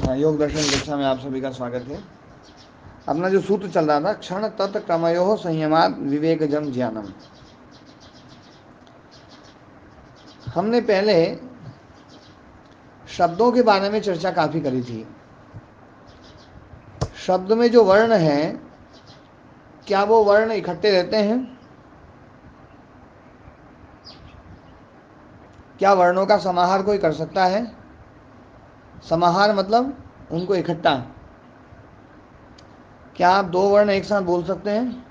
योग दर्शन कक्षा में आप सभी का स्वागत है। अपना जो सूत्र चल रहा था, क्षण तत् क्रमयो संयमात विवेकजम ज्ञानम। हमने पहले शब्दों के बारे में चर्चा काफी करी थी। शब्द में जो वर्ण है, क्या वो वर्ण इकट्ठे रहते हैं? क्या वर्णों का समाहार कोई कर सकता है? समाहार मतलब उनको इकट्ठा। क्या आप दो वर्ण एक साथ बोल सकते हैं?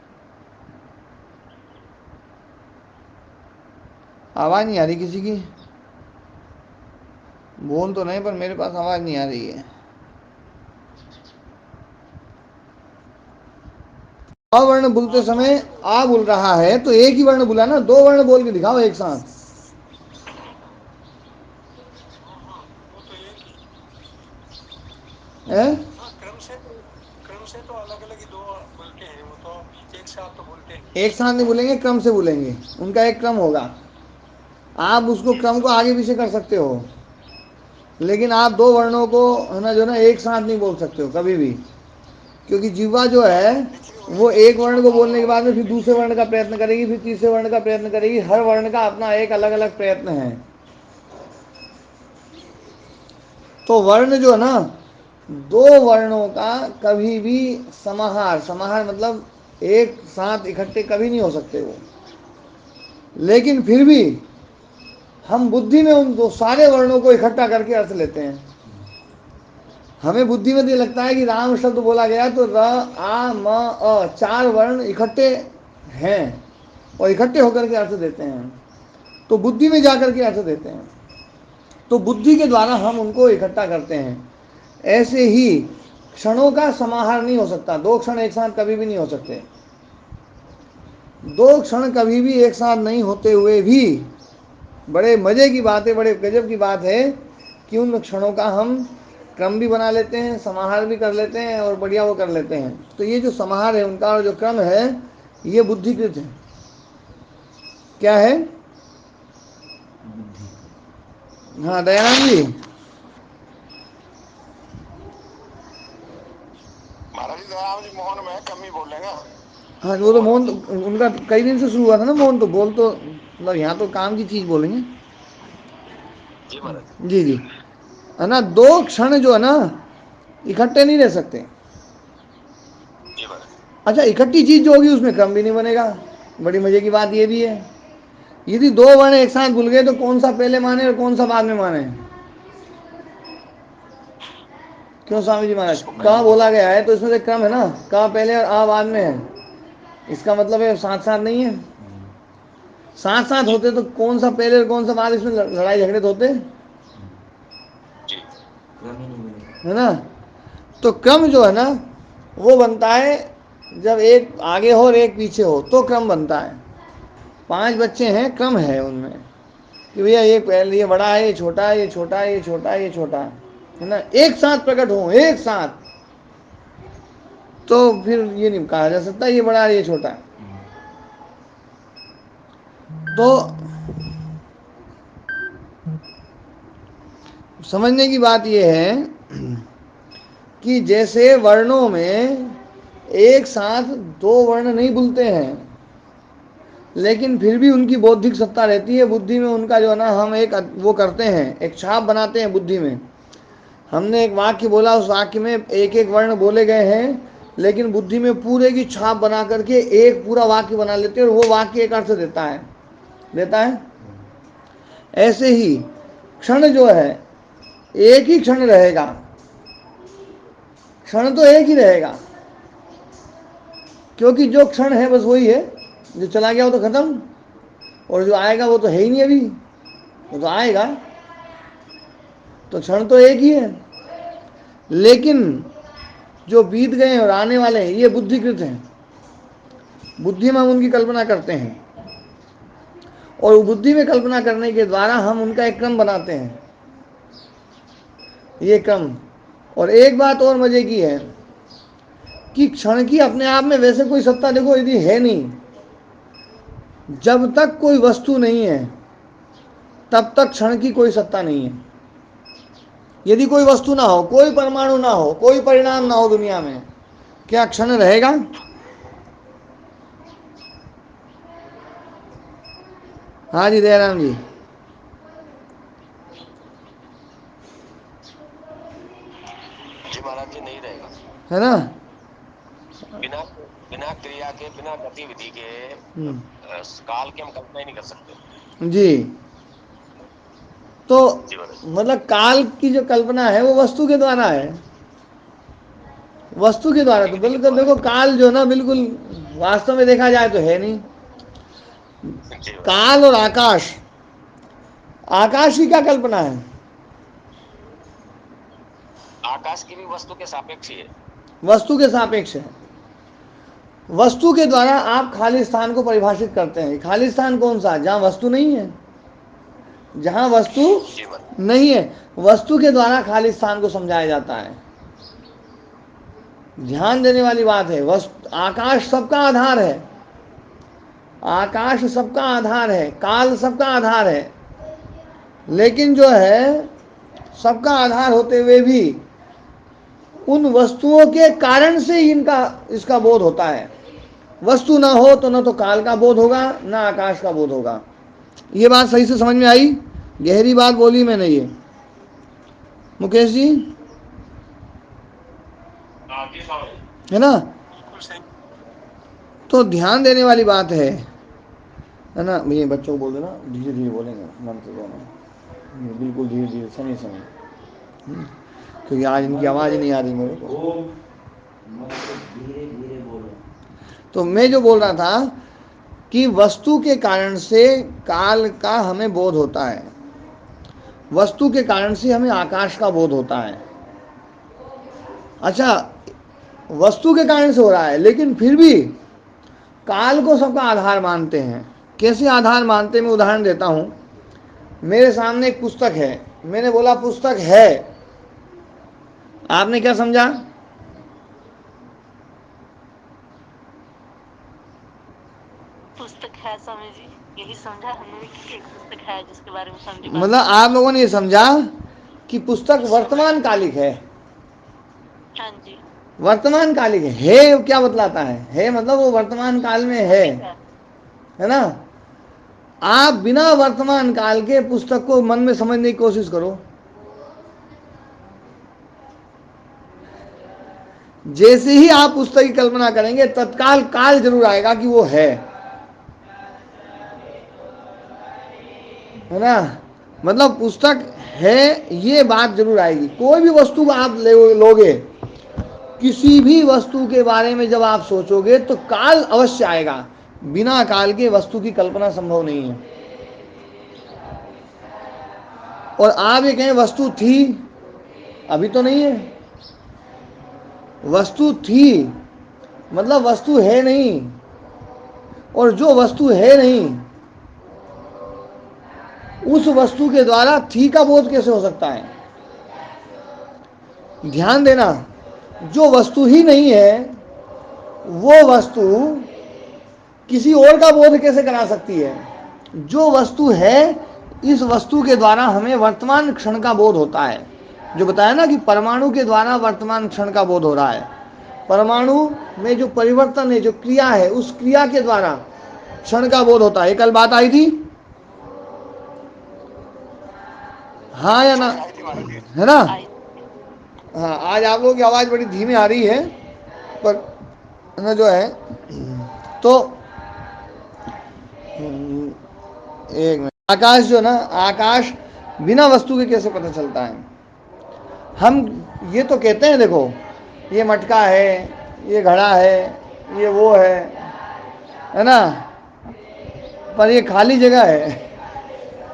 आवाज नहीं आ रही किसी की। बोल तो नहीं, पर मेरे पास आवाज नहीं आ रही है। अ वर्ण बोलते समय आ बोल रहा है तो एक ही वर्ण बोला ना, दो वर्ण बोल के दिखाओ एक साथ। क्रम से तो अलग अलग ही दो बोलते हैं, वो तो एक साथ तो बोलते हैं। एक साथ नहीं बोलेंगे, क्रम से बोलेंगे। उनका एक क्रम होगा। आप उसको क्रम को आगे पीछे कर सकते हो, लेकिन आप दो वर्णों को है ना जो ना एक साथ नहीं बोल सकते हो कभी भी, क्योंकि जीवा जो है वो एक वर्ण को बोलने के बाद में फिर दूसरे वर्ण का प्रयत्न करेगी, फिर तीसरे वर्ण का प्रयत्न करेगी। हर वर्ण का अपना एक अलग अलग प्रयत्न है। तो वर्ण जो है ना, दो वर्णों का कभी भी समाहार, समाहार मतलब एक साथ इकट्ठे कभी नहीं हो सकते वो। लेकिन फिर भी हम बुद्धि में उन दो सारे वर्णों को इकट्ठा करके अर्थ लेते हैं। हमें बुद्धि में तो ये लगता है कि राम शब्द बोला गया तो र आ म अ चार वर्ण इकट्ठे हैं और इकट्ठे होकर के अर्थ देते हैं, तो बुद्धि में जाकर के अर्थ देते हैं। तो बुद्धि के द्वारा हम उनको इकट्ठा करते हैं। ऐसे ही क्षणों का समाहार नहीं हो सकता। दो क्षण एक साथ कभी भी नहीं हो सकते। दो क्षण कभी भी एक साथ नहीं होते हुए भी बड़े मजे की बात है, बड़े गजब की बात है कि उन क्षणों का हम क्रम भी बना लेते हैं, समाहार भी कर लेते हैं और बढ़िया वो कर लेते हैं। तो ये जो समाहार है उनका और जो क्रम है, ये बुद्धिकृत है। क्या है? हाँ दयानंद जी। महाराज जी दयाराम जी मोहन में कम ही बोलेंगे। हाँ वो तो मोहन उनका कई दिन से शुरू हुआ था ना। मोहन तो बोल तो मतलब यहाँ तो काम की चीज बोलेंगे। जी महाराज जी जी, है ना। दो क्षण जो है ना इकट्ठे नहीं रह सकते। जी महाराज। अच्छा, इकट्ठी चीज जो होगी उसमें क्रम भी नहीं बनेगा। बड़ी मजे की बात ये भी है। यदि दो वर्ण एक साथ भूल गए तो कौन सा पहले माने और कौन सा बाद में माने? क्यों स्वामी जी महाराज? जिसको कहाँ पहले बोला गया है तो इसमें से क्रम है ना, कहाँ पहले और आ बाद में है। इसका मतलब है साथ साथ नहीं है। साथ साथ जी होते तो कौन सा पहले और कौन सा बाद, इसमें लड़ाई झगड़े तो होते, जी है ना। तो क्रम जो है ना वो बनता है जब एक आगे हो और एक पीछे हो तो क्रम बनता है। पांच बच्चे हैं, क्रम है उनमें कि भैया ये पहले, ये बड़ा है, ये छोटा है, ये छोटा है, ये छोटा है, ये छोटा है ना। एक साथ प्रकट हो एक साथ, तो फिर ये नहीं कहा जा सकता ये बड़ा है ये छोटा है। तो समझने की बात यह है कि जैसे वर्णों में एक साथ दो वर्ण नहीं बोलते हैं, लेकिन फिर भी उनकी बौद्धिक सत्ता रहती है। बुद्धि में उनका जो है ना, हम एक वो करते हैं, एक छाप बनाते हैं बुद्धि में। हमने एक वाक्य बोला, उस वाक्य में एक एक वर्ण बोले गए हैं, लेकिन बुद्धि में पूरे की छाप बना करके एक पूरा वाक्य बना लेते हैं और वो वाक्य एक अर्थ देता है, देता है। ऐसे ही क्षण जो है एक ही क्षण रहेगा। क्षण तो एक ही रहेगा, क्योंकि जो क्षण है बस वही है। जो चला गया वो तो खत्म, और जो आएगा वो तो है ही नहीं अभी, वो तो आएगा। तो क्षण तो एक ही है, लेकिन जो बीत गए और आने वाले हैं ये बुद्धिकृत हैं। बुद्धि में हम उनकी कल्पना करते हैं और बुद्धि में कल्पना करने के द्वारा हम उनका एक क्रम बनाते हैं, ये क्रम। और एक बात और मजे की है कि क्षण की अपने आप में वैसे कोई सत्ता देखो यदि है नहीं। जब तक कोई वस्तु नहीं है तब तक क्षण की कोई सत्ता नहीं है। यदि कोई वस्तु ना हो, कोई परमाणु ना हो, कोई परिणाम ना हो दुनिया में, क्या क्षण रहेगा? हाँ जी दयाराम जी। जी महाराज जी, नहीं रहेगा। है ना? बिना बिना क्रिया के, बिना गतिविधि के काल की हम कल्पना ही नहीं कर सकते। जी। तो जी महाराज। मतलब काल की जो कल्पना है वो वस्तु के द्वारा है, वस्तु के द्वारा। तो गतिविधि के बिल्कुल देखो, द्वारा। काल जो ना बिल्कुल वास्तव में देखा जाए तो है नहीं। जी महाराज। काल और आकाश, आकाश की क्या कल्पना है? आकाश की भी वस्तु के सापेक्ष ही है। वस्तु के सापेक्ष है। वस्तु के द्वारा आप खाली स्थान को परिभाषित करते हैं। खाली स्थान कौन सा? जहां वस्तु नहीं है, जहां वस्तु जी महाराज। नहीं है, वस्तु के द्वारा खाली स्थान को समझाया जाता है। ध्यान देने वाली बात है। वस्तु, आकाश सबका आधार है, आकाश सबका आधार है, काल सबका आधार है, लेकिन जो है सबका आधार होते हुए भी उन वस्तुओं के कारण से ही इनका इसका बोध होता है। वस्तु ना हो तो ना तो काल का बोध होगा, ना आकाश का बोध होगा। ये बात सही से समझ में आई? गहरी बात बोली मैंने ये, मुकेश जी, है ना? बिल्कुल सही। तो ध्यान देने वाली बात है ना? ये बच्चों को बोल देना धीरे धीरे बोलेंगे, मंत्र दोनों बिल्कुल धीरे धीरे, समय समय, क्योंकि आज इनकी आवाज़ नहीं आ रही मेरे को। धीरे धीरे बोलो। तो मैं जो बोल रहा था कि वस्तु के कारण से काल का हमें बोध होता है, वस्तु के कारण से हमें आकाश का बोध होता है। अच्छा, वस्तु के कारण से हो रहा है, लेकिन फिर भी काल को सबका आधार मानते हैं। कैसे आधार मानते हैं, मैं उदाहरण देता हूं। मेरे सामने एक पुस्तक है, मैंने बोला पुस्तक है, आपने क्या समझा? पुस्तक है स्वामी जी, यही समझा हमने कि एक पुस्तक है जिसके बारे में समझे। मतलब आप लोगों ने ये समझा कि पुस्तक वर्तमान कालिक है। हाँ जी। वर्तमान कालिक है क्या बतलाता है मतलब वो वर्तमान काल में है ना? आप बिना वर्तमान काल के पुस्तक को मन में समझने की कोशिश करो। जैसे ही आप पुस्तक की कल्पना करेंगे तत्काल काल जरूर आएगा कि वो है ना? मतलब पुस्तक है ये बात जरूर आएगी। कोई भी वस्तु को आप लोगे, किसी भी वस्तु के बारे में जब आप सोचोगे तो काल अवश्य आएगा। बिना काल के वस्तु की कल्पना संभव नहीं है। और आप ये कहें वस्तु थी, अभी तो नहीं है। वस्तु थी मतलब वस्तु है नहीं, और जो वस्तु है नहीं उस वस्तु के द्वारा थी का बोध कैसे हो सकता है? ध्यान देना, जो वस्तु ही नहीं है वो वस्तु किसी और का बोध कैसे करा सकती है? जो वस्तु है, इस वस्तु के द्वारा हमें वर्तमान क्षण का बोध होता है। जो बताया ना कि परमाणु के द्वारा वर्तमान क्षण का बोध हो रहा है। परमाणु में जो परिवर्तन है, जो क्रिया है, उस क्रिया के द्वारा क्षण का बोध होता है। कल बात आई थी, हाँ या ना? है ना? हाँ, आज आप लोगों की आवाज़ बड़ी धीमी आ रही है, पर ना जो है तो एक मिनट। आकाश जो ना, आकाश बिना वस्तु के कैसे पता चलता है? हम ये तो कहते हैं देखो ये मटका है, ये घड़ा है, ये वो है ना? पर ये खाली जगह है।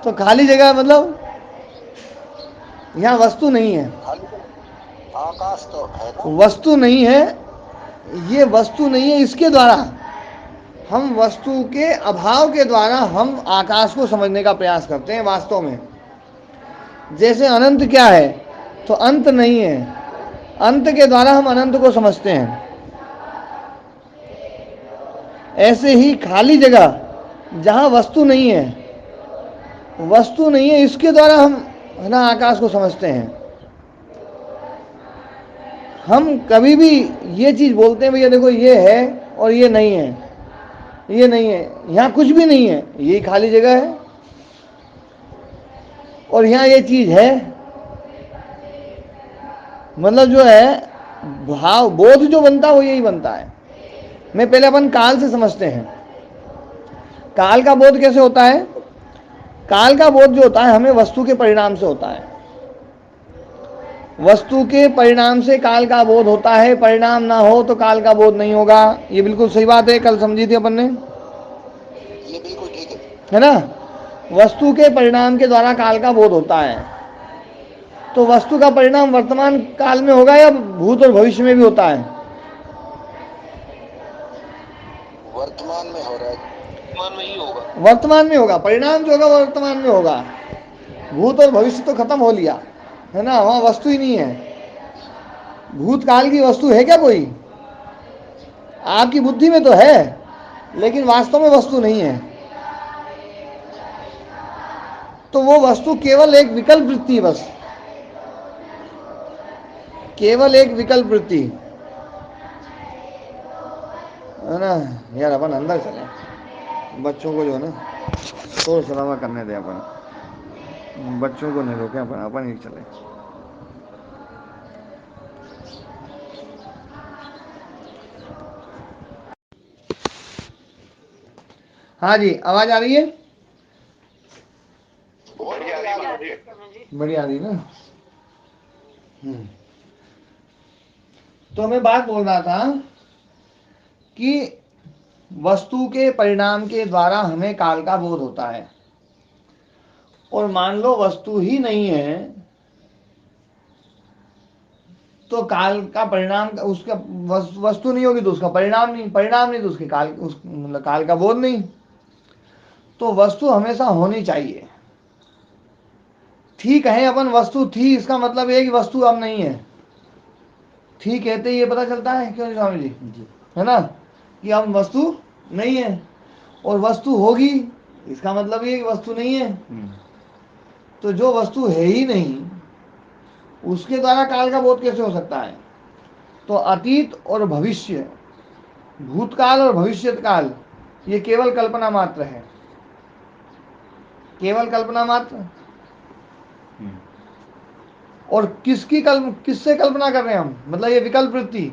तो खाली जगह मतलब यहाँ वस्तु नहीं है, आकाश तो है ना? वस्तु नहीं है, ये वस्तु नहीं है। इसके द्वारा हम वस्तु के अभाव के द्वारा हम आकाश को समझने का प्रयास करते हैं। वास्तव में जैसे अनंत क्या है, तो अंत नहीं है, अंत के द्वारा हम अनंत को समझते हैं। ऐसे ही खाली जगह जहाँ वस्तु नहीं है, वस्तु नहीं है, इसके द्वारा हम है ना आकाश को समझते हैं। हम कभी भी ये चीज़ बोलते हैं भैया देखो ये है और ये नहीं है, ये नहीं है, यहाँ कुछ भी नहीं है, ये खाली जगह है, और यहाँ ये चीज़ है, मतलब जो है भाव बोध जो बनता है वो यही बनता है। मैं पहले अपन काल से समझते हैं, काल का बोध कैसे होता है। काल का बोध जो होता है हमें वस्तु के परिणाम से होता है, वस्तु के परिणाम से काल का बोध होता है, परिणाम ना हो तो काल का बोध नहीं होगा। ये बिल्कुल सही बात है, कल समझी थी अपन ने, ये बिल्कुल ठीक है ना। वस्तु के परिणाम के द्वारा काल का बोध होता है, तो वस्तु का परिणाम वर्तमान काल में होगा या भूत और भविष्य में भी होता है। वर्तमान में हो रहा है, वर्तमान में ही होगा। वर्तमान में होगा, परिणाम जो होगा वो वर्तमान में होगा। भूत और भविष्य तो खत्म हो लिया, है ना, वहां वस्तु ही नहीं है। भूतकाल की वस्तु है क्या कोई? आपकी बुद्धि में तो है, लेकिन वास्तव में वस्तु नहीं है। तो वो वस्तु केवल एक विकल्प वृत्ति है, बस केवल एक विकल्प वृत्ति, है ना। यार अपन अंदर चले, बच्चों को जो है ना शोर शराबा करने दें, अपन बच्चों को नहीं रोके, अपन अपन ही चले। हाँ जी, आवाज आ रही है? बढ़िया आ रही है। बढ़िया आ रही ना। तो मैं बात बोल रहा था कि वस्तु के परिणाम के द्वारा हमें काल का बोध होता है, और मान लो वस्तु ही नहीं है तो काल का परिणाम, उसका वस्तु नहीं होगी तो उसका परिणाम नहीं, परिणाम नहीं तो उसके काल, उस मतलब काल का बोध नहीं। तो वस्तु हमेशा होनी चाहिए। ठीक है, अपन वस्तु थी, इसका मतलब ये कि वस्तु अब नहीं है। ठीक कहते ही ये पता चलता है, क्यों नहीं स्वामी जी, है ना, कि अब वस्तु नहीं है, और वस्तु होगी इसका मतलब ये कि वस्तु नहीं है। तो जो वस्तु है ही नहीं उसके द्वारा काल का बोध कैसे हो सकता है? तो अतीत और भविष्य, भूतकाल और भविष्य काल, ये केवल कल्पना मात्र है, केवल कल्पना मात्र। और किससे कल्पना कर रहे हैं हम, मतलब ये विकल्प वृत्ति,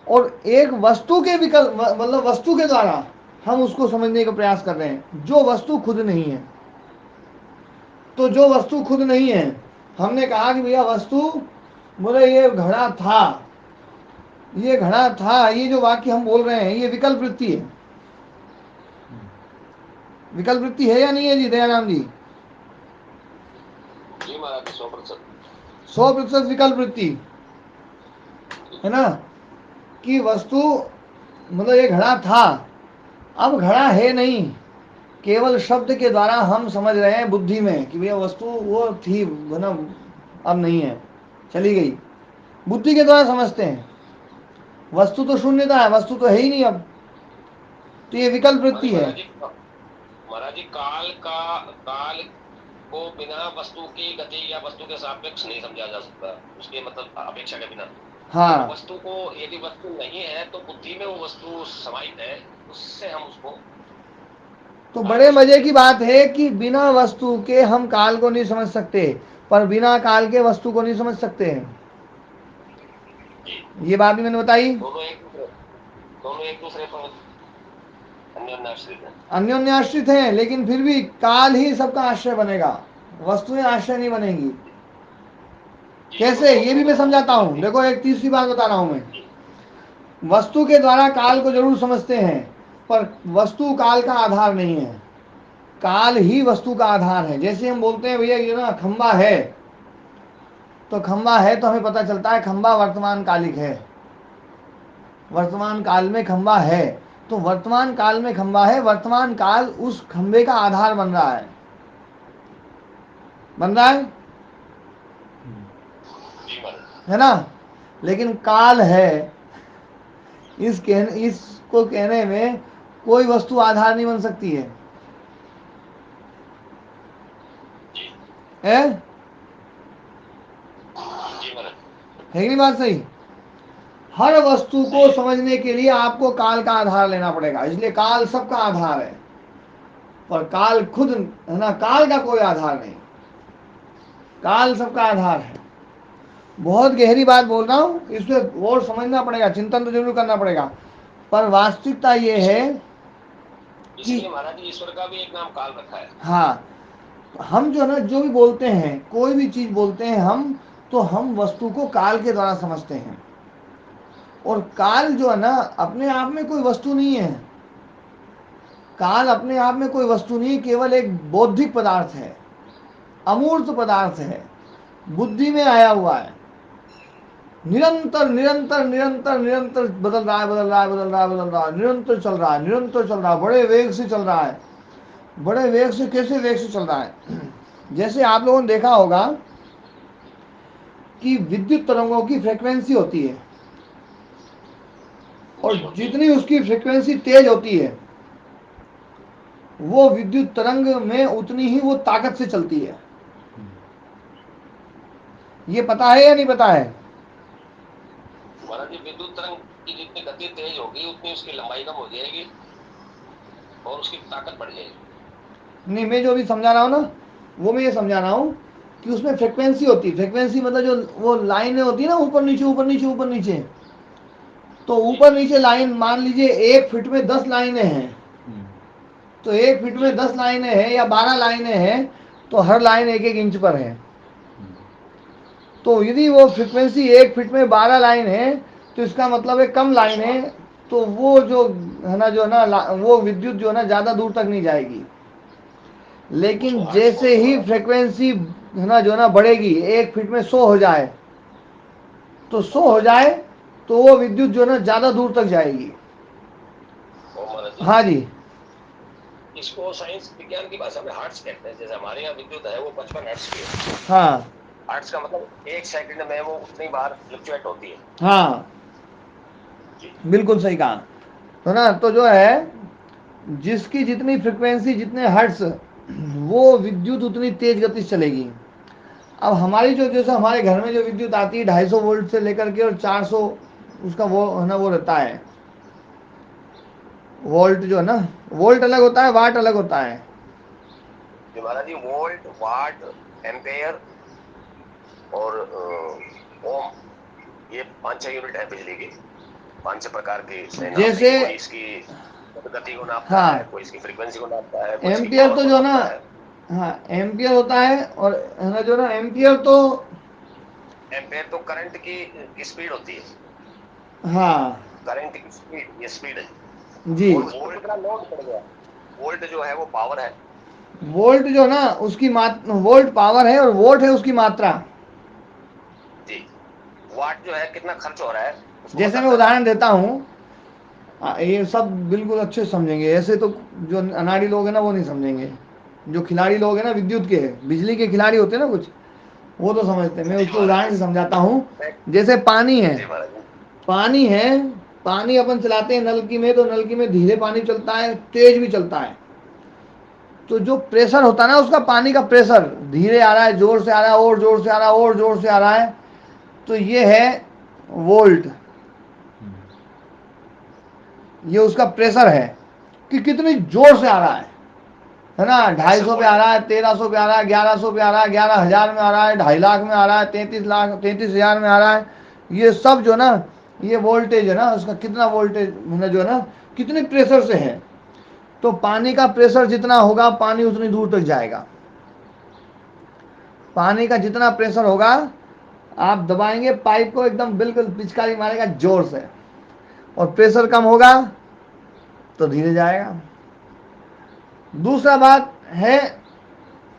और एक वस्तु के विकल्प, मतलब वस्तु के द्वारा हम उसको समझने का प्रयास कर रहे हैं जो वस्तु खुद नहीं है। तो जो वस्तु खुद नहीं है, हमने कहा कि भैया वस्तु, बोले ये घड़ा था, ये घड़ा था, ये जो वाक्य हम बोल रहे हैं ये विकल्प वृत्ति है। विकल्प वृत्ति है या नहीं है जी दयाराम जी? जी महाराज 100%। 100% विकल्प वृत्ति है ना, कि वस्तु, मतलब ये घड़ा था, अब घड़ा है नहीं, केवल शब्द के द्वारा हम समझ रहे हैं बुद्धि में कि भैया वस्तु वो थी, ना, अब नहीं है, चली गई, बुद्धि के द्वारा समझते हैं। वस्तु तो शून्यता है, वस्तु तो है ही नहीं अब, तो ये विकल्प वृत्ति है। महाराज जी काल को बिना वस्तु की गति या वस्तु के सापेक्ष नहीं समझा जा सकता, उसके मतलब अपेक्षा के बिना। हाँ, वस्तु को, यदि वस्तु नहीं है तो बुद्धि में वो वस्तु समाहित है, उससे हम उसको, तो बड़े मजे की बात है कि बिना वस्तु के हम काल को नहीं समझ सकते, पर बिना काल के वस्तु को नहीं समझ सकते हैं। ये बात भी मैंने बताई। दोनों एक दूसरे पर अन्योन्याश्रित है, अन्योन्याश्रित हैं, लेकिन फिर भी काल ही सबका आश्रय बनेगा, वस्तुएं आश्रय नहीं बनेंगी। कैसे, ये भी मैं समझाता हूं। देखो एक तीसरी बात बता रहा हूं मैं, वस्तु के द्वारा काल को जरूर समझते हैं, पर वस्तु काल का आधार नहीं है, काल ही वस्तु का आधार है। जैसे हम बोलते हैं भैया ये ना खंबा है, तो खंबा है तो हमें पता चलता है खंबा वर्तमान कालिक है, वर्तमान काल में खंबा है, तो वर्तमान काल में खंबा है, वर्तमान काल उस खंबे का आधार बन रहा है, बन रहा है ना। लेकिन काल है, इसको कहने में कोई वस्तु आधार नहीं बन सकती है, है कि नहीं बात सही? हर वस्तु को समझने के लिए आपको काल का आधार लेना पड़ेगा, इसलिए काल सबका आधार है, पर काल खुद है ना, काल का कोई आधार नहीं, काल सबका आधार है। बहुत गहरी बात बोल रहा हूं, इसमें और समझना पड़ेगा, चिंतन तो जरूर करना पड़ेगा, पर वास्तविकता ये है कि इसलिए महाराज जी ईश्वर का भी एक नाम काल रखा है। हाँ, हम जो है ना, जो भी बोलते हैं, कोई भी चीज बोलते हैं हम, तो हम वस्तु को काल के द्वारा समझते हैं। और काल जो है ना, अपने आप में कोई वस्तु नहीं है, काल अपने आप में कोई वस्तु नहीं, केवल एक बौद्धिक पदार्थ है, अमूर्त पदार्थ है, बुद्धि में आया हुआ है, निरंतर निरंतर निरंतर निरंतर बदल रहा है, बदल रहा है, बदल रहा है, बदल रहा है, निरंतर चल रहा है, निरंतर चल रहा है, बड़े वेग से चल रहा है। बड़े वेग से, कैसे वेग से चल रहा है? जैसे आप लोगों ने देखा होगा कि विद्युत तरंगों की फ्रीक्वेंसी होती है, और जितनी उसकी फ्रीक्वेंसी तेज होती है, वो विद्युत तरंग में उतनी ही वो ताकत से चलती है। ये पता है या नहीं पता है? महाराज जी विद्युत तरंग की जितनी गति तेज होगी उतनी उसकी लंबाई कम हो जाएगी और उसकी ताकत बढ़ जाएगी। नहीं, मैं जो अभी समझा रहा हूँ ना, वो मैं ये समझा रहा हूँ कि उसमें फ्रीक्वेंसी होती है, फ्रीक्वेंसी मतलब जो वो लाइनें होती है ना, ऊपर नीचे ऊपर नीचे ऊपर नीचे, तो ऊपर नीचे लाइन, मान लीजिए 1 फीट में 10 लाइनें हैं, तो 1 फीट में 10 लाइनें हैं या 12 लाइनें हैं, तो हर लाइन 1-1 इंच पर है। तो यदि वो फ्रीक्वेंसी 1 फीट में 12 लाइन है, तो इसका मतलब है कम लाइन है, तो वो जो है ना, जो है ना, वो विद्युत जो है ना ज़्यादा दूर तक नहीं जाएगी। लेकिन जैसे ही फ्रीक्वेंसी है ना, जो है ना, बढ़ेगी, 1 फीट में 100 हो जाए, तो 100 हो जाए, तो वो विद्युत जो है ना ज़्यादा दूर तक जाएगी। और महाराज जी हाँ जी, इसको साइंस विज्ञान की भाषा में हर्ट्ज कहते हैं। जैसे हमारे यहाँ विद्युत है वो 55 हर्ट्ज की है। हाँ, हर्ट्ज का मतलब 1 सेकंड में वो उतनी बार फ्लक्चुएट होती है। हाँ, जी बिल्कुल सही कहा। तो ना, तो जो है, जिसकी जितनी फ्रीक्वेंसी, जितने हर्ट्ज, वो विद्युत उतनी तेज गति से चलेगी। अब हमारी जो, जैसे हमारे घर में जो विद्युत आती है 250 वोल्ट से लेकर के और 400, उसका वो है ना, वो रहता है वोल्ट, जो है ना, वोल्ट अलग होता है, वाट अलग होता है। जी महाराज जी वोल्ट, वाट, एम्पेयर और ओम, ये 5-6 यूनिट है बिजली की। 5-6 प्रकार की से नापने जैसे की। कोई इसकी गति को नापता है, हाँ, कोई इसकी फ्रीक्वेंसी को नापता है, कोई इसकी एम्पियर पावर तो को जो है ना, नापता है। हाँ, एम्पियर होता है, और है ना, जो ना, एम्पियर तो, एम्पेयर तो करंट की स्पीड होती है। हाँ करंट की स्पीड, ये स्पीड है। जी, और वोल्ट कितना लोड पड़ गया। वोल्ट जो है वो पावर है। वोल्ट जो ना, उसकी वोल्ट पावर है, और वोल्ट है उसकी मात्रा। जी वाट जो है कितना खर्च हो रहा है उसको जैसे मैं बताता है। उदाहरण देता हूँ, ये सब बिल्कुल अच्छे से समझेंगे, ऐसे तो जो अनाड़ी लोग हैं ना, वो नहीं समझेंगे। जो खिलाड़ी लोग हैं ना, विद्युत के, बिजली के खिलाड़ी होते हैं ना कुछ, वो तो समझते हैं। मैं जी उसको महाराज उदाहरण जी। से समझाता हूँ। जैसे पानी है, जी महाराज जी। पानी है, पानी अपन चलाते हैं नलकी में, तो नलकी में धीरे पानी चलता है, तेज भी चलता है। तो जो प्रेशर होता है ना, उसका पानी का प्रेशर, धीरे आ रहा है, जोर से आ रहा है, और जोर से आ रहा है, और जोर से आ रहा है, तो ये है वोल्ट। ये उसका प्रेशर है कि कितनी जोर से आ रहा है ना। 250 पे आ रहा है, 1300 पे आ रहा है, 1100 पे आ रहा है, 11,000 में आ रहा है, 2.5 लाख में आ रहा है, 33 लाख, 33,000 में आ रहा है। ये सब जो ना, ये वोल्टेज है ना, उसका कितना वोल्टेज ना, जो है ना, कितने प्रेशर से है। तो पानी का प्रेशर जितना होगा, पानी उतनी दूर तक जाएगा। पानी का जितना प्रेशर होगा, आप दबाएंगे पाइप को, एकदम बिल्कुल पिचकारी मारेगा जोर से, और प्रेशर कम होगा तो धीरे जाएगा। दूसरा बात है,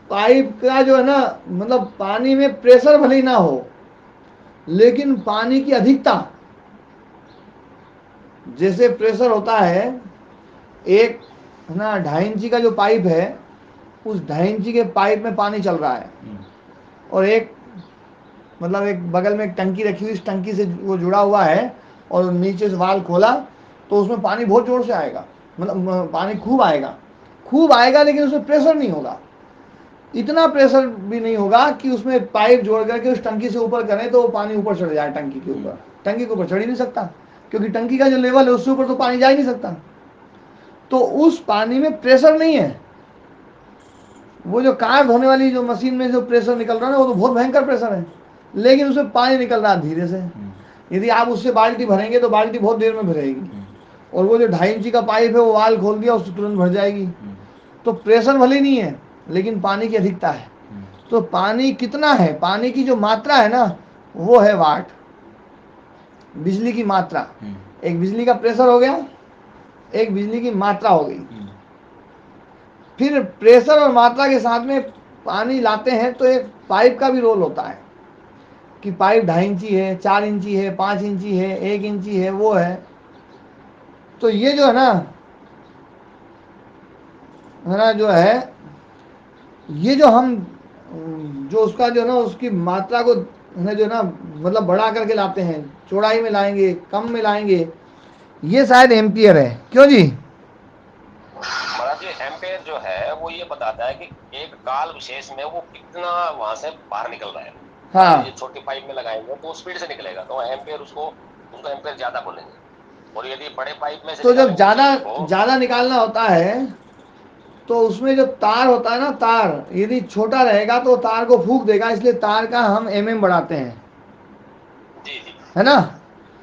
पाइप का जो है ना, मतलब पानी में प्रेशर भले ही ना हो, लेकिन पानी की अधिकता, जैसे प्रेशर होता है, एक है ना 2.5 इंची का जो पाइप है, उस 2.5 इंची के पाइप में पानी चल रहा है, और एक, मतलब एक बगल में एक टंकी रखी हुई, इस टंकी से वो जुड़ा हुआ है, और नीचे से वाल खोला, तो उसमें पानी बहुत जोर से आएगा, मतलब पानी खूब आएगा, खूब आएगा, लेकिन उसमें प्रेशर नहीं होगा। इतना प्रेशर भी नहीं होगा कि उसमें पाइप जोड़ करके उस टंकी से ऊपर करें तो वो पानी ऊपर चढ़ जाए टंकी के ऊपर। टंकी के ऊपर चढ़ ही नहीं सकता, क्योंकि टंकी का जो लेवल है उससे ऊपर तो पानी जा ही नहीं सकता। तो उस पानी में प्रेशर नहीं है। वो जो कार धोने वाली जो मशीन में जो प्रेशर निकल रहा है ना, वो तो बहुत भयंकर प्रेशर है, लेकिन उसमें पानी निकल रहा है धीरे से। यदि आप उससे बाल्टी भरेंगे तो बाल्टी बहुत देर में भरेगी, और वो जो 2.5 इंची का पाइप है वो वाल खोल दिया उससे तुरंत भर जाएगी। तो प्रेशर भले नहीं है, लेकिन पानी की अधिकता है। तो पानी कितना है, पानी की जो मात्रा है ना, वो है वाट, बिजली की मात्रा। एक बिजली का प्रेशर हो गया, एक बिजली की मात्रा हो गई। फिर प्रेशर और मात्रा के साथ में पानी लाते हैं तो एक पाइप का भी रोल होता है, कि पाइप 2.5 इंची है, 4 इंची है, 5 इंची है, 1 इंची है, वो है। तो ये जो है ना जो है, ये जो हम जो उसका जो ना उसकी मात्रा को है जो ना मतलब बढ़ा करके लाते हैं, चौड़ाई में लाएंगे, कम में लाएंगे, ये शायद एम्पियर है। क्यों जी? महाराज जी एम्पेयर जो है वो ये बताता है कि एक काल विशेष में वो कितना वहां से बाहर निकल रहा है। हाँ, ये छोटी पाइप में लगाएंगे तो स्पीड से निकलेगा, तो एम्पेयर उसको एम्पेयर ज्यादा बोलेंगे। और यदि बड़े पाइप में से तो जब निकालेंगे ज़्यादा बिजली को, ज़्यादा निकालना होता है तो उसमें जो तार होता है ना, तार यदि छोटा रहेगा तो तार को फूंक देगा, इसलिए तार का हम बढ़ाते हैं, जी जी है ना।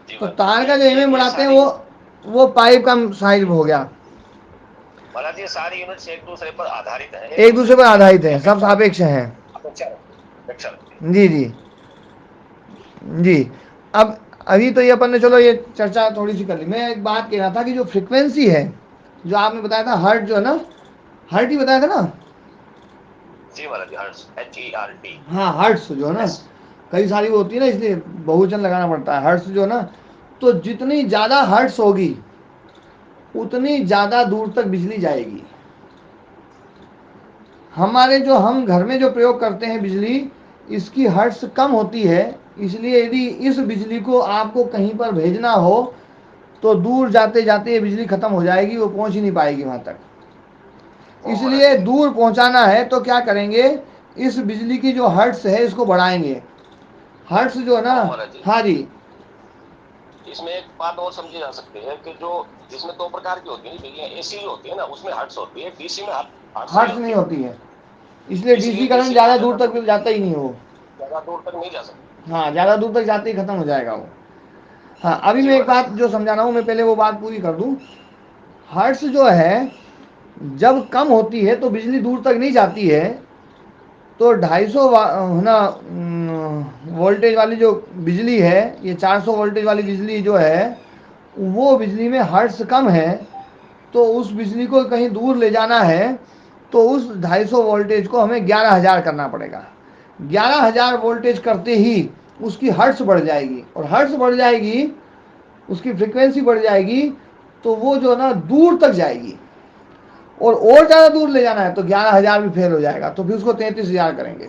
जी तो महाराज तार जी, का जो ये बढ़ाते हैं सारी वो पाइप का साइज हो गया। महाराज ये सारी यूनिट्स एक दूसरे पर आधारित है, एक दूसरे पर की आधारित है, सब अपेक्षा सापेक्ष हैं। अपेक्षा रखती है, अपेक्षा रखती है। जी जी जी। अब अभी तो ये अपन ने चलो ये चर्चा थोड़ी सी कर ली। मैं एक बात कह रहा था कि जो फ्रिक्वेंसी है, जो आपने बताया था हर्ट, जो है ना, हर्ट ही बताया था ना। जी महाराज जी, हर्ट्स HERT। हाँ, हर्ट्स जो है ना, यस। कई सारी वो होती है ना, इसलिए बहुवचन लगाना पड़ता है। हर्ट्स जो है ना, तो जितनी ज़्यादा हर्ट्स होगी उतनी ज़्यादा दूर तक बिजली जाएगी। हमारे जो हम घर में जो प्रयोग करते हैं बिजली, इसकी हर्ट्स कम होती है, इसलिए यदि इस बिजली को आपको कहीं पर भेजना हो तो दूर जाते जाते ये बिजली खत्म हो जाएगी, वो पहुंच ही नहीं पाएगी वहां तक। ओ महाराज इसलिए जी। दूर पहुंचाना है तो क्या करेंगे, इस बिजली की जो हर्ट्स है इसको बढ़ाएंगे। हर्ट्स जो है ना, ओ महाराज जी, हाँ जी, इसमें एक बात और समझी जा सकती है कि जो इसमें दो प्रकार की होती है बिजलियां, एसी जो होती है ना उसमें हर्ट्स होती है, डीसी में हर्ट्स नहीं हर्ट्स नहीं होती, होती है, इसलिए इसलिए डीसी करंट डीसी को ज़्यादा दूर तक जाता ही नहीं वो। ज्यादा दूर तक नहीं जा सकती। हाँ, ज़्यादा दूर तक जाते ही खत्म हो जाएगा वो। हाँ, अभी जी मैं एक महाराज बात जो समझा रहा हूँ, मैं पहले वो बात पूरी कर दूँ। हर्ट्ज जो है जब कम होती है तो बिजली दूर तक नहीं जाती है, तो 250 है ना वोल्टेज वाली जो बिजली है, ये 400 वोल्टेज वाली बिजली जो है, वो बिजली में हर्ट्ज कम है। तो उस बिजली को कहीं दूर ले जाना है तो उस 250 वोल्टेज को हमें 11,000 करना पड़ेगा। 11,000 वोल्टेज करते ही उसकी हर्ट्ज बढ़ जाएगी, और हर्ट्ज बढ़ जाएगी, उसकी फ्रिक्वेंसी बढ़ जाएगी, तो वो जो है ना दूर तक जाएगी। और ज़्यादा दूर ले जाना है तो 11,000 भी फेल हो जाएगा, तो फिर उसको 33,000 करेंगे।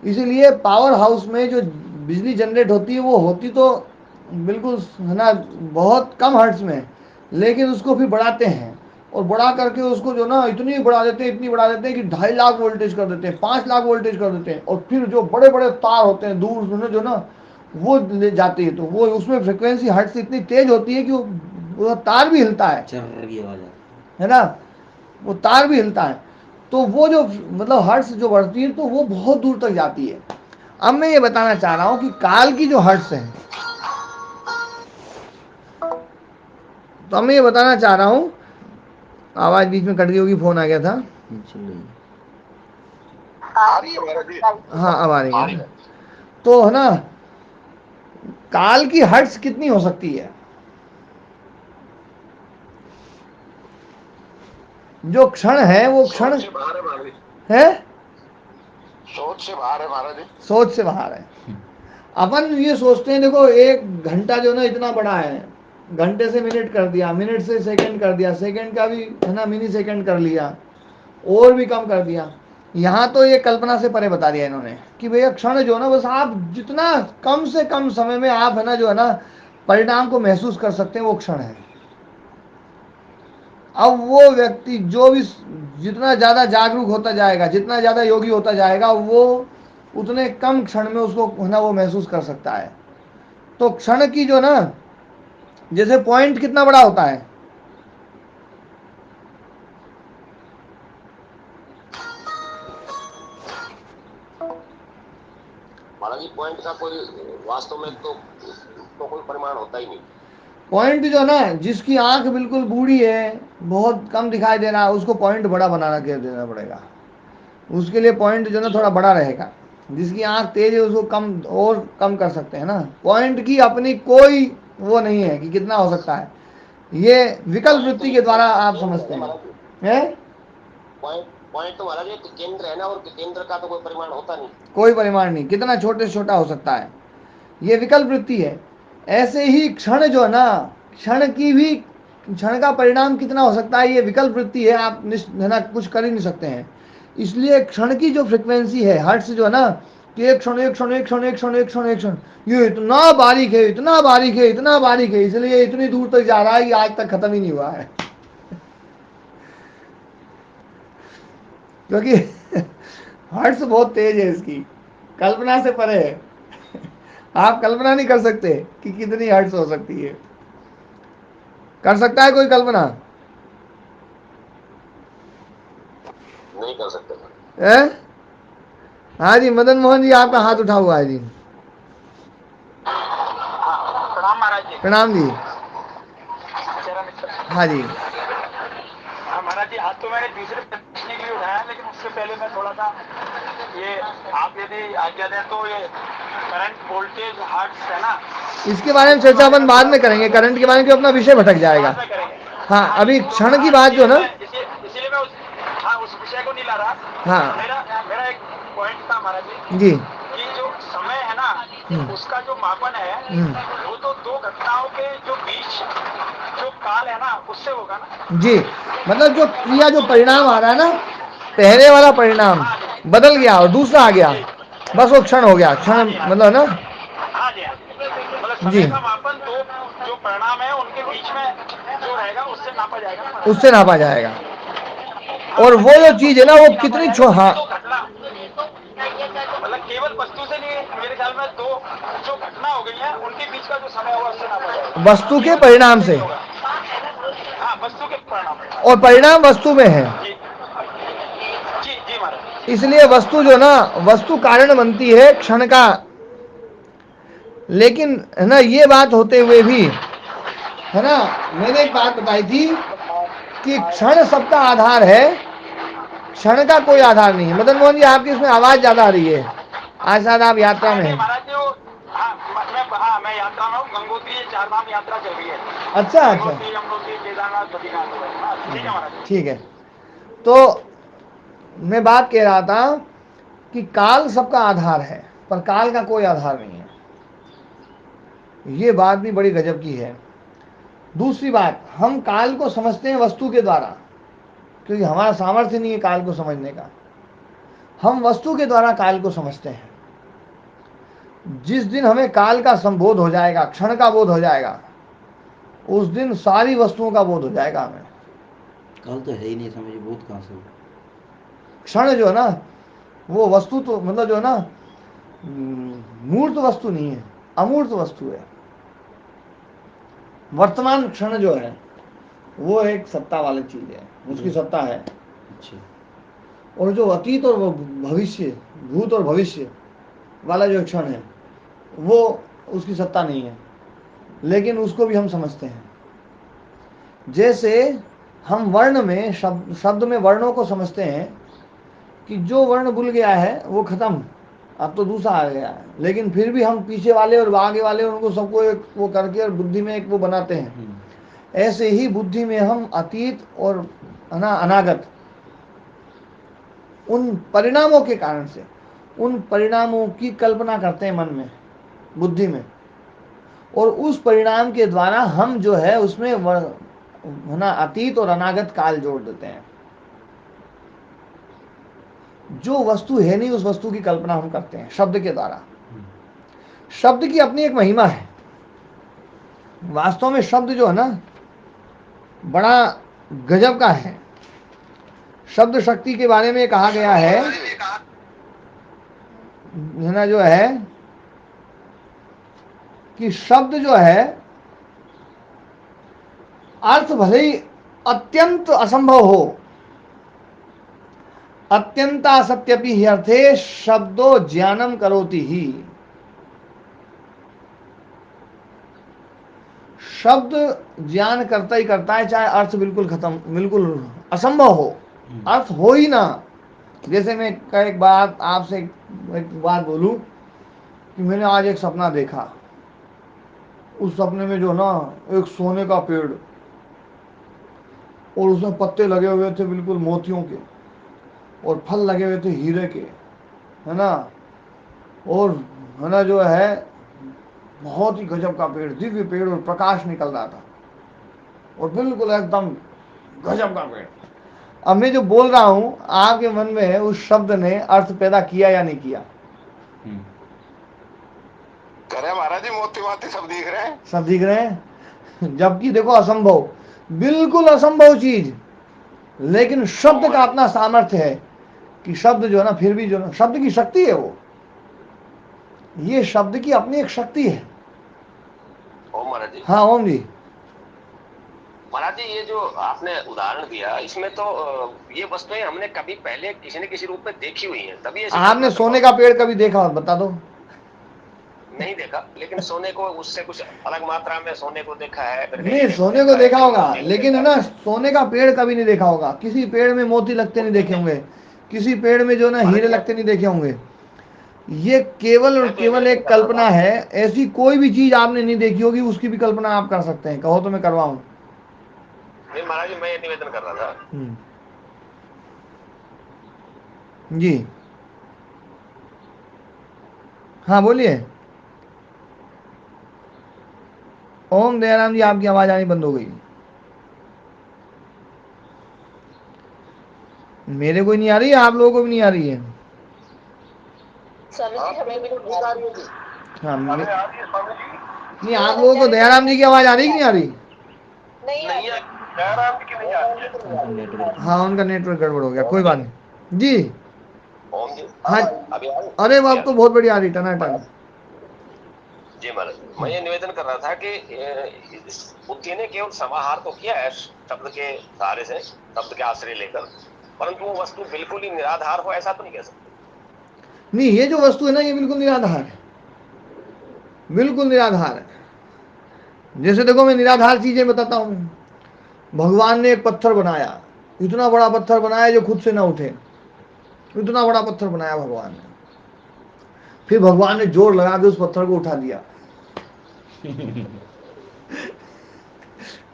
इसीलिए पावर हाउस में जो बिजली जनरेट होती है वो होती तो बिल्कुल है ना बहुत कम हर्ट्ज में, लेकिन उसको फिर बढ़ाते हैं, और बढ़ा करके उसको जो ना इतनी बढ़ा देते हैं, इतनी बढ़ा देते हैं कि 2.5 लाख वोल्टेज कर देते हैं, 5 लाख वोल्टेज कर देते हैं। और फिर जो बड़े बड़े तार होते हैं दूर में जो ना, वो ले जाते हैं, तो वो उसमें फ्रिक्वेंसी हर्ट्ज इतनी तेज होती है कि वो तार भी हिलता चर्र की आवाज आती है ना, वो तार भी हिलता है। तो वो जो मतलब हर्ट्ज जो बढ़ती है तो वो बहुत दूर तक जाती है। अब मैं ये बताना चाह रहा हूं कि काल की जो हर्ट्ज है, तो अब मैं ये बताना चाह रहा हूं, आवाज बीच में कट गई होगी, फोन आ गया था। है। चल रही है। आ रही है महाराज जी। हाँ, अब आ रही आ है। रही है। तो है ना, काल की हर्ट्ज कितनी हो सकती है? जो क्षण है वो क्षण सोच से बाहर है महाराज जी, है, सोच से बाहर है महाराज जी। सोच से बाहर है। अपन ये सोचते हैं, देखो 1 घंटा जो ना इतना बड़ा है, घंटे से मिनट कर दिया, मिनट से सेकंड कर दिया, सेकंड का भी है ना मिनी सेकंड कर लिया, और भी कम कर दिया। यहाँ तो ये कल्पना से परे बता दिया इन्होंने कि भैया क्षण जो है ना, बस आप जितना कम से कम समय में आप है ना जो है ना परिणाम को महसूस कर सकते हैं, वो क्षण है। अब वो व्यक्ति जो भी जितना ज़्यादा जागरूक होता जाएगा, जितना ज़्यादा योगी होता जाएगा, वो उतने कम क्षण में उसको है ना वो महसूस कर सकता है। तो क्षण की जो ना, जैसे पॉइंट कितना बड़ा होता है, महाराज जी पॉइंट का कोई वास्तव में तो कोई परिमाण होता ही नहीं। पॉइंट जो ना, जिसकी आंख बिल्कुल बूढ़ी है, बहुत कम दिखाई दे रहा है, उसको पॉइंट बड़ा बनाना के देना पड़ेगा। उसके लिए पॉइंट जो ना थोड़ा बड़ा रहेगा। जिसकी आंख तेज है उसको कम और कम कर सकते हैं ना। पॉइंट की अपनी कोई वो नहीं है कि कितना हो सकता है, ये विकल्प वृत्ति के द्वारा आप समझते हैं। पॉइंट तो महाराज एक केंद्र है ना, और केंद्र का तो कोई परिमाण होता नहीं। कोई परिमाण नहीं, कितना छोटे से छोटा हो सकता है, ये विकल्प वृत्ति है। ऐसे ही क्षण जो है ना, क्षण की भी, क्षण का परिणाम कितना हो सकता है, ये विकल्प वृत्ति है। आप है ना कुछ कर ही नहीं सकते हैं। इसलिए क्षण की जो फ्रिक्वेंसी है, हर्ट्ज जो है ना, कि एक क्षण एक क्षण एक क्षण एक क्षण एक क्षण एक क्षण, ये इतना बारीक है, इतना बारीक है, इतना बारीक है, इसलिए इतनी दूर तक जा रहा है कि आज तक खत्म ही नहीं हुआ है। क्योंकि हर्ट्ज बहुत तेज है, इसकी कल्पना से परे है। आप कल्पना नहीं कर सकते कि कितनी हर्ट्ज हो सकती है। कर सकता है कोई कल्पना? नहीं कर सकते। है? हाँ जी, मदन मोहन जी आपका हाथ उठा हुआ है जी। प्रणाम महाराज जी। प्रणाम जी। चरण मित्र। हाँ जी। हाँ महाराज जी, हाथ तो मैंने दूसरे प्रश्न के लिए उठाया, लेकिन उससे पहले मैं थोड़ा सा ये, आप यदि आज्ञा दें तो, ये करंट वोल्टेज हर्ट्ज है ना, इसके बारे में चर्चा अपन बाद में करेंगे। करंट के बारे में अपना विषय भटक जाएगा। बाद में करेंगे। हाँ, अभी क्षण की बात जो ना, इसीलिए मैं उस विषय को नहीं ला रहा। हाँ। मेरा एक पॉइंट था महाराज जी, कि जो समय है ना, उसका जो मापन है, वो तो दो घटनाओं के जो बीच जो काल है ना, उससे होगा ना जी। मतलब जो क्रिया, जो परिणाम आ रहा है ना, पहले वाला परिणाम बदल गया और दूसरा आ गया, बस वो क्षण हो गया। क्षण मतलब ना, हाँ जी, मतलब जी, समय का मापन दो जो परिणाम है उनके बीच में जो रहेगा उससे नापा जाएगा ना। उससे नापा जाएगा। और वो जो चीज है ना, वो कितनी हाँ, दो घटना, मतलब केवल वस्तु से नहीं, मेरे ख्याल में दो जो घटना हो गई है उनके बीच का जो समय होगा उससे नापा जाएगा। वस्तु के परिणाम से। हाँ, वस्तु के परिणाम, और परिणाम वस्तु में है। जी जी जी महाराज। इसलिए वस्तु जो ना, वस्तु कारण बनती है क्षण का। लेकिन है ना, ये बात होते हुए भी है ना, मैंने एक बात बताई थी कि क्षण सबका आधार है, क्षण का कोई आधार नहीं है। मदन मोहन जी, आपकी इसमें आवाज ज्यादा आ रही है। आज शायद आप यात्रा में हैं। महाराज जी, मैं यात्रा में हूँ। गंगोत्री 4 धाम यात्रा चल रही है। अच्छा अच्छा, गंगोत्री, यमुनोत्री, केदारनाथ, बद्रीनाथ। ठीक है महाराज जी। ठीक है। तो मैं बात कह रहा था कि काल सबका आधार है, पर काल का कोई आधार नहीं है। ये बात भी बड़ी गजब की है। दूसरी बात, हम काल को समझते हैं वस्तु के द्वारा, क्योंकि हमारा सामर्थ्य नहीं है काल को समझने का। हम वस्तु के द्वारा काल को समझते हैं। जिस दिन हमें काल का संबोध हो जाएगा, क्षण का बोध हो जाएगा, उस दिन सारी वस्तुओं का बोध हो जाएगा हमें। काल तो है ही नहीं, समझिए बहुत कहाँ से। क्षण जो है ना, वो वस्तु तो मतलब जो है ना, मूर्त वस्तु नहीं है, अमूर्त वस्तु है। वर्तमान क्षण जो है वो एक सत्ता वाली चीज है, उसकी सत्ता है। अच्छा, और जो अतीत और भविष्य, भूत और भविष्य वाला जो क्षण है, वो उसकी सत्ता नहीं है, लेकिन उसको भी हम समझते हैं। जैसे हम वर्ण में, शब्द में वर्णों को समझते हैं कि जो वर्ण भूल गया है वो खत्म, अब तो दूसरा आ गया है, लेकिन फिर भी हम पीछे वाले और आगे वाले उनको सबको एक वो करके और बुद्धि में एक वो बनाते हैं। ऐसे ही बुद्धि में हम अतीत और अनागत, उन परिणामों के कारण से उन परिणामों की कल्पना करते हैं मन में, बुद्धि में, और उस परिणाम के द्वारा हम जो है उसमें अतीत और अनागत काल जोड़ देते हैं। जो वस्तु है नहीं, उस वस्तु की कल्पना हम करते हैं शब्द के द्वारा। शब्द की अपनी एक महिमा है। वास्तव में शब्द जो है ना, बड़ा गजब का है। शब्द शक्ति के बारे में कहा गया है ना, जो है कि शब्द जो है अर्थ भले ही अत्यंत असंभव हो, अत्यंता सत्यपि ही अर्थे शब्दो ज्ञानम करोति ही। शब्द ज्ञान करता ही करता है, चाहे अर्थ बिल्कुल खत्म, बिल्कुल असंभव हो, अर्थ हो ही ना। जैसे मैं एक बात आपसे एक बात बोलूं कि मैंने आज एक सपना देखा। उस सपने में जो ना एक सोने का पेड़ और उसमें पत्ते लगे हुए थे बिल्कुल मोतियों के, और फल लगे हुए थे हीरे के, है ना, और है ना जो है बहुत ही गजब का पेड़, दिव्य पेड़, और प्रकाश निकल रहा था, और बिल्कुल एकदम गजब का पेड़। अब मैं जो बोल रहा हूं, आपके मन में उस शब्द ने अर्थ पैदा किया या नहीं किया? करे महाराज जी, मोती वाती सब दिख रहे हैं, सब दिख रहे हैं। जबकि देखो असंभव, बिल्कुल असंभव चीज, लेकिन शब्द का अपना सामर्थ्य है कि शब्द जो है ना, फिर भी जो ना, शब्द की शक्ति है वो, ये शब्द की अपनी एक शक्ति है। ओम महाराज जी। हाँ ओम जी। महाराज जी, ये जो आपने उदाहरण दिया, इसमें तो ये वस्तुएं हमने कभी पहले किसी न किसी रूप में देखी हुई हैं, तभी ऐसे आपने सोने का पेड़ कभी देखा, बता दो? नहीं देखा, लेकिन सोने को उससे कुछ अलग मात्रा में सोने को देखा है। नहीं, सोने को देखा होगा, लेकिन है ना, सोने का पेड़ कभी नहीं देखा होगा। किसी पेड़ में मोती लगते नहीं देखे होंगे, किसी पेड़ में जो ना हीरे लगते नहीं देखे होंगे। ये केवल और केवल एक कल्पना है। ऐसी कोई भी चीज आपने नहीं देखी होगी, उसकी भी कल्पना आप कर सकते हैं। कहो तो मैं करवाऊं? नहीं महाराज जी, मैं ये निवेदन कर रहा था जी। हाँ बोलिए। ओम दयाराम जी, आपकी आवाज आनी बंद हो गई। मेरे को नहीं आ रही है, आप लोगों को भी नहीं आ रही है? हाँ नहीं, आप लोगों को दयाराम जी की आवाज आ रही कि नहीं आ रही? नहीं है, दयाराम जी की नहीं आ रही है। हाँ, उनका नेटवर्क गड़बड़ हो गया, कोई बात नहीं जी। ओम जी। हाँ, अभी आ रही? अरे बाप, तो बहुत बढ़िया आ रही, टनाटन। जी महाराज, मैं ये निवेदन कर रहा था कि बुद्धि ने केवल समाहार तो किया है शब्द के सहारे से, शब्द के आश्रय लेकर, परंतु वो वस्तु बिल्कुल ही निराधार हो ऐसा तो नहीं कह सकते। नहीं, ये जो वस्तु है ना, ये बिल्कुल निराधार है, बिल्कुल निराधार है। जैसे देखो, मैं निराधार चीजें बताता हूँ। भगवान ने एक पत्थर बनाया, इतना बड़ा पत्थर बनाया जो खुद से ना उठे, इतना बड़ा पत्थर बनाया भगवान ने। फिर भगवान ने जोर लगा के उस पत्थर को उठा दिया।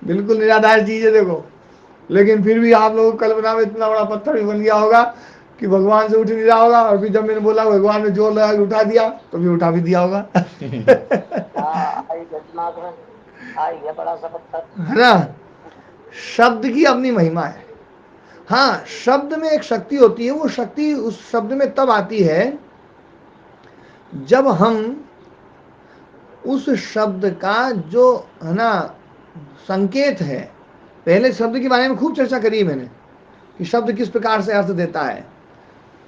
बिल्कुल निराधार चीज है देखो, लेकिन फिर भी आप लोगों को कल्पना में इतना बड़ा पत्थर भी बन गया होगा कि भगवान से उठ नहीं रहा होगा। और फिर जब मैंने बोला भगवान ने जोर लगा के उठा दिया, तो भी उठा भी दिया होगा। बड़ा सा पत्थर है ना? शब्द की अपनी महिमा है। हाँ, शब्द में एक शक्ति होती है, वो शक्ति उस शब्द में तब आती है जब हम उस शब्द का जो है ना संकेत है, पहले शब्द के बारे में खूब चर्चा करी है मैंने कि शब्द किस प्रकार से अर्थ देता है।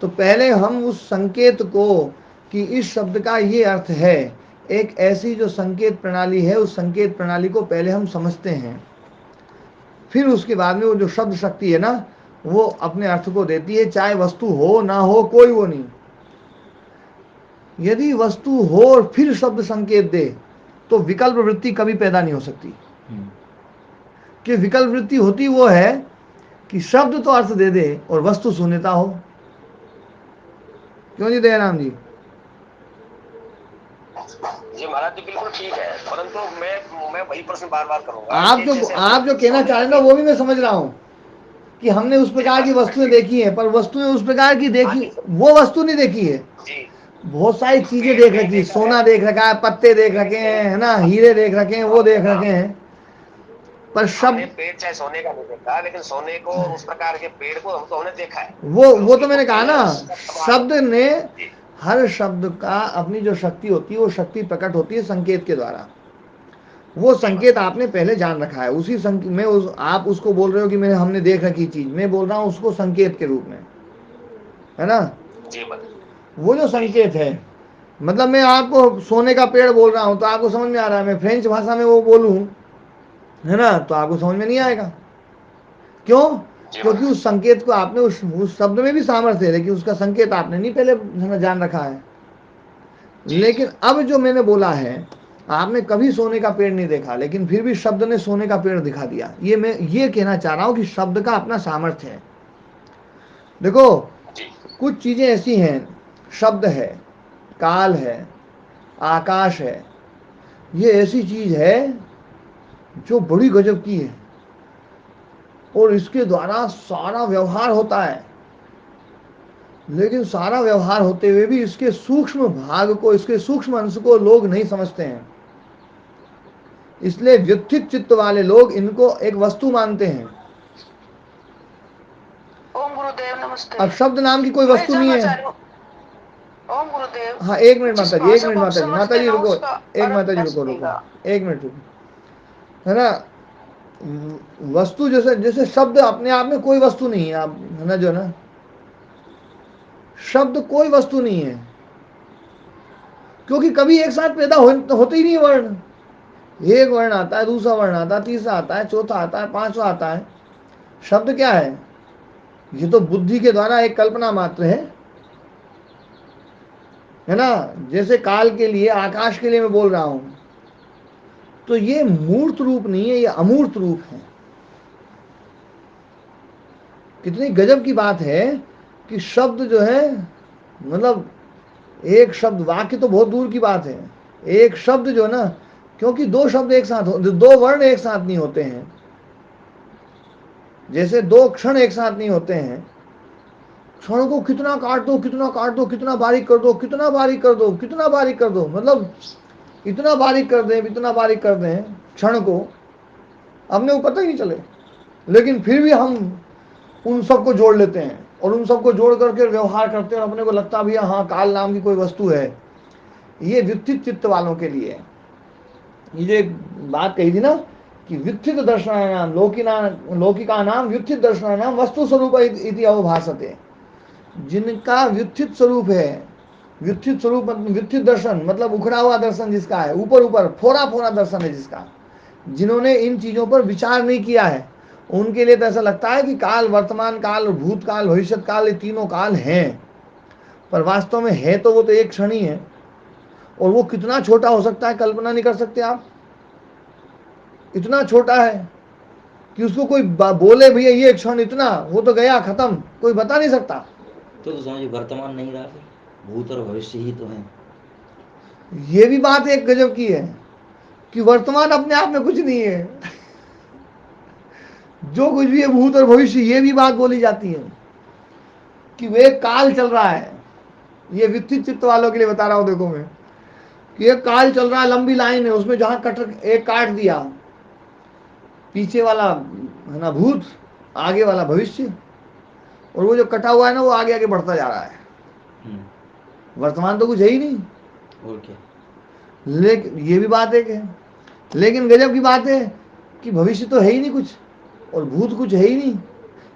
तो पहले हम उस संकेत को, कि इस शब्द का ये अर्थ है, एक ऐसी जो संकेत प्रणाली है, उस संकेत प्रणाली को पहले हम समझते हैं। फिर उसके बाद में वो जो शब्द शक्ति है ना, वो अपने अर्थ को देती है, चाहे वस्तु हो ना हो, कोई वो नहीं। यदि वस्तु हो और फिर शब्द संकेत दे, तो विकल्प वृत्ति कभी पैदा नहीं हो सकती। कि विकल्प वृत्ति होती वो है कि शब्द तो अर्थ दे दे और वस्तु शून्यता हो। क्यों जी दयाराम जी? जी महाराज जी, बिल्कुल ठीक है, परंतु मैं वही प्रश्न बार बार करूंगा। आप जो कहना चाह रहे हैं ना, वो भी मैं समझ रहा हूं कि हमने उस प्रकार की वस्तुएं देखी हैं, पर वस्तुएं उस प्रकार की देखी, वो वस्तु नहीं देखी है। जी, बहुत सारी चीजें देख रखी, सोना देख रखा है, पत्ते देख रखे हैं, है ना, हीरे देख रखे हैं, वो देख रखे हैं, पर शब्द, पेड़ चाहे सोने का नहीं देखा, लेकिन सोने को, उस प्रकार के पेड़ को हम तो हमने देखा है। वो तो मैंने कहा ना, शब्द ने, हर शब्द का अपनी जो शक्ति होती है, वो शक्ति प्रकट होती है संकेत के द्वारा। वो संकेत आपने पहले जान रखा है, उसी संकेत में आप उसको बोल रहे हो कि मैंने हमने देख रखी चीज, मैं बोल रहा हूं उसको संकेत के रूप में, है ना। जी महाराज। वो जो संकेत है, मतलब मैं आपको सोने का पेड़ बोल रहा हूं तो आपको समझ में आ रहा है, मैं फ्रेंच भाषा में वो बोलूं, है ना, तो आपको समझ में नहीं आएगा। क्यों? जी क्योंकि महाराज। उस संकेत को आपने उस शब्द में भी सामर्थ्य है, लेकिन उसका संकेत आपने नहीं पहले, है ना, जान रखा है। जी लेकिन अब जो मैंने बोला है, आपने कभी सोने का पेड़ नहीं देखा, लेकिन फिर भी शब्द ने सोने का पेड़ दिखा दिया। ये मैं ये कहना चाह रहा हूं कि शब्द का अपना सामर्थ्य है। देखो, जी कुछ चीजें ऐसी हैं, शब्द है, काल है, आकाश है, ये ऐसी चीज है जो बड़ी गजब की है, और इसके द्वारा सारा व्यवहार होता है। लेकिन सारा व्यवहार होते हुए भी इसके सूक्ष्म भाग को, इसके सूक्ष्म अंश को लोग नहीं समझते हैं। इसलिए व्युत्थित चित्त वाले लोग इनको एक वस्तु मानते हैं। ओम गुरुदेव नमस्ते। अब शब्द नाम की कोई मैं वस्तु नहीं जानना है। चाह रही हूँ ओम गुरुदेव, हाँ, एक मिनट जिस माता जी, एक भाषा मिनट को आप माता जी, माता समझते जी ना रुको, उसका एक अर्थ माता जी मैं रुको रुको, सुनेगा। एक मिनट रुको, है ना। वस्तु जैसे जैसे शब्द अपने आप में कोई वस्तु नहीं है, आप, है ना, जो ना, शब्द कोई वस्तु नहीं है, क्योंकि कभी एक साथ पैदा होते ही नहीं वर्ण। एक वर्ण आता है, दूसरा वर्ण आता है, तीसरा आता है, चौथा आता है, पांचवा आता है। शब्द क्या है? ये तो बुद्धि के द्वारा एक कल्पना मात्र है ना। जैसे काल के लिए, आकाश के लिए मैं बोल रहा हूं, तो ये मूर्त रूप नहीं है, ये अमूर्त रूप है। कितनी गजब की बात है कि शब्द जो है, मतलब एक शब्द, वाक्य तो बहुत दूर की बात है, एक शब्द जो ना, क्योंकि दो शब्द एक साथ दो वर्ण एक साथ नहीं होते हैं, जैसे दो क्षण एक साथ नहीं होते हैं। क्षण को कितना काट दो, कितना काट दो, कितना बारीक कर दो, कितना बारीक कर दो, कितना बारीक कर दो, मतलब इतना बारीक कर दें, इतना बारीक कर दें क्षण को, हमने वो पता ही नहीं चले। लेकिन फिर भी हम उन सबको जोड़ लेते हैं, और उन सबको जोड़ करके व्यवहार करते हैं, और अपने को लगता भी है हाँ काल नाम की कोई वस्तु है। ये व्युत्थित चित्त वालों के लिए, ये जो एक बात कही थी ना कि व्युत्थित दर्शनानाम लौकिका नाम व्युत्थित दर्शनानाम वस्तु स्वरूप इति अवभासते, जिनका व्युत्थित स्वरूप है, व्युत्थित स्वरूप व्युत्थित दर्शन मतलब उखड़ा हुआ दर्शन जिसका है, ऊपर ऊपर फोरा फोरा दर्शन है जिसका, जिन्होंने इन चीजों पर विचार नहीं किया है, उनके लिए तो ऐसा लगता है कि काल, वर्तमान काल, भूतकाल, भविष्य काल, ये तीनों काल हैं। पर वास्तव में है तो वो तो एक क्षण ही है, और वो कितना छोटा हो सकता है कल्पना नहीं कर सकते आप। इतना छोटा है कि उसको कोई बोले भैया ये क्षण इतना, वो तो गया खत्म, कोई बता नहीं सकता। तो समझिए वर्तमान नहीं रहा, फिर भूत और भविष्य ही तो है। ये भी बात एक गजब की है कि वर्तमान अपने आप में कुछ नहीं है, जो कुछ भी है भूत और भविष्य, ये भी बात बोली जाती है कि वे काल चल रहा है। ये वित्तीय चित्त वालों के लिए बता रहा हूं, देखो मैं, कि एक काल चल रहा है, लंबी लाइन है, उसमें जहां एक काट दिया, पीछे वाला है ना भूत, आगे वाला भविष्य, और वो जो कटा हुआ है ना वो आगे आगे बढ़ता जा रहा है। वर्तमान तो कुछ है ही नहीं। और क्या। लेकिन ये भी बात एक है, लेकिन गजब की बात है कि भविष्य तो है ही नहीं कुछ, और भूत कुछ है ही नहीं,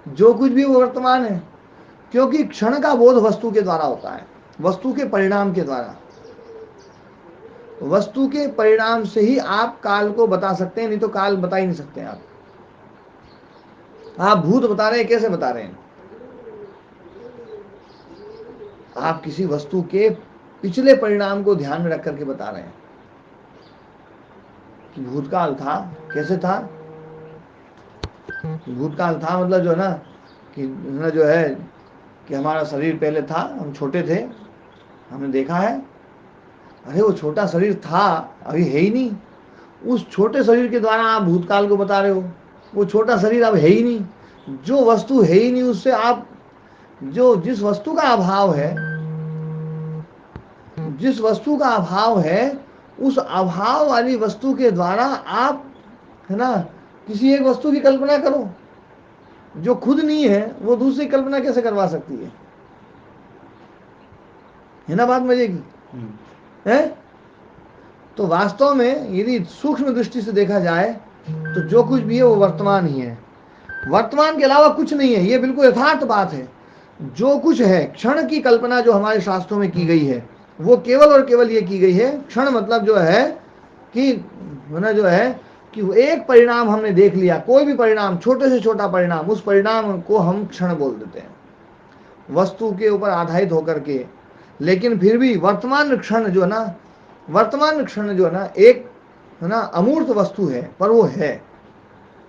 जो कुछ भी वो वर्तमान है। क्योंकि क्षण का बोध वस्तु के द्वारा होता है, वस्तु के परिणाम के द्वारा। वस्तु के परिणाम से ही आप काल को बता सकते हैं, नहीं तो काल बता ही नहीं सकते आप। आप भूत बता रहे हैं, कैसे बता रहे हैं? आप किसी वस्तु के पिछले परिणाम को ध्यान में रख करके बता रहे हैं कि भूतकाल था, कैसे था। भूतकाल था मतलब जो है ना कि ना जो है कि हमारा शरीर पहले था, हम छोटे थे, हमने देखा है। अरे वो छोटा शरीर था, अभी है ही नहीं। उस छोटे शरीर के द्वारा आप भूतकाल को बता रहे हो, वो छोटा शरीर अब है ही नहीं। जो वस्तु है ही नहीं उससे आप, जो जिस वस्तु का अभाव है, जिस वस्तु का अभाव है, उस अभाव वाली वस्तु के द्वारा आप, है ना, किसी एक वस्तु की कल्पना करो। जो खुद नहीं है वो दूसरी कल्पना कैसे करवा सकती है ना, बात मजे की है। तो वास्तव में यदि सूक्ष्म दृष्टि से देखा जाए तो जो कुछ भी है वो वर्तमान ही है, वर्तमान के अलावा कुछ नहीं है। ये बिल्कुल यथार्थ बात है। जो कुछ है, क्षण की कल्पना जो हमारे शास्त्रों में की गई है वो केवल और केवल ये की गई है, क्षण मतलब जो है कि जो है कि एक परिणाम हमने देख लिया, कोई भी परिणाम, छोटे से छोटा परिणाम, उस परिणाम को हम क्षण बोल देते हैं वस्तु के ऊपर आधारित होकर के। लेकिन फिर भी वर्तमान क्षण जो है ना, वर्तमान क्षण जो है ना, एक है ना अमूर्त वस्तु है, पर वो है,